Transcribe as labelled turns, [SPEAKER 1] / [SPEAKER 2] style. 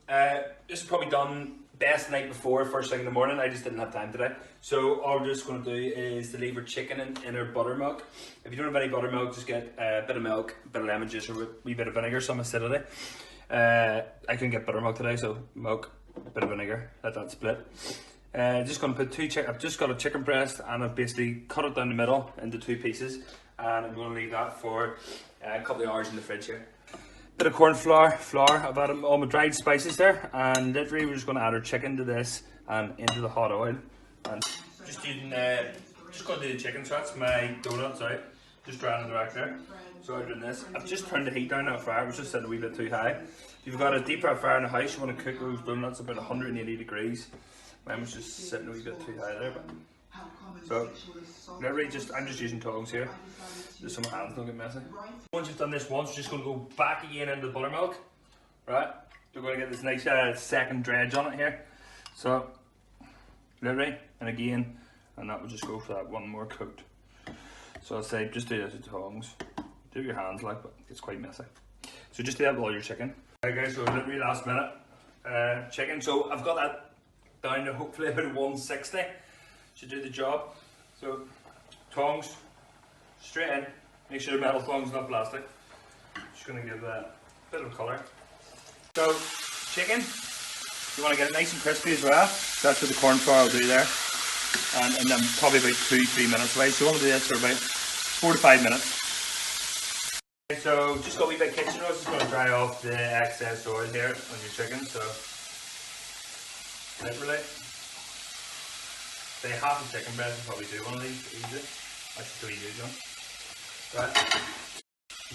[SPEAKER 1] This is probably done best the night before, first thing in the morning. I just didn't have time today. So all we're just going to do is to leave our chicken in our buttermilk. If you don't have any buttermilk, just get a bit of milk, a bit of lemon juice, or a wee bit of vinegar, some acidity. I couldn't get buttermilk today, so milk, a bit of vinegar, let that split. Just going to put I've just got a chicken breast and I've basically cut it down the middle into 2 pieces, and I'm going to leave that for a couple of hours in the fridge here. Bit of cornflour, flour, I've added all my dried spices there, and literally we're just going to add our chicken to this and into the hot oil. And just using, just going to do the chicken, so that's my donut, sorry, just drying it right there. So I'm doing this. I've just turned the heat down on fire, it was just set a wee bit too high. If you've got a deep fire in the house, you want to cook those donuts about 180 degrees. Mine was just sitting a wee bit too high there. But. So, literally I'm just using tongs here, just so my hands don't get messy. Once you've done this once, you're just going to go back again into the buttermilk, right? You're going to get this nice second dredge on it here. So, literally, and again, and that will just go for that one more coat. So I'll say, just do this with tongs. Do your hands like, but it's quite messy. So just do that with all your chicken. Alright guys, so literally last minute chicken. So I've got that down to hopefully about 160. Should do the job. So tongs, straight in. Make sure the metal tongs, not plastic. Just going to give that a bit of colour. So chicken, you want to get it nice and crispy as well. So that's what the cornflour will do there. And then probably about 2-3 minutes away. So you want to do this for about 4 to 5 minutes. Okay, so just got a wee bit of kitchen roast. Just going to dry off the excess oil here on your chicken. So literally, say half a chicken breast and probably do one of these easily. That's just a wee huge one. Right.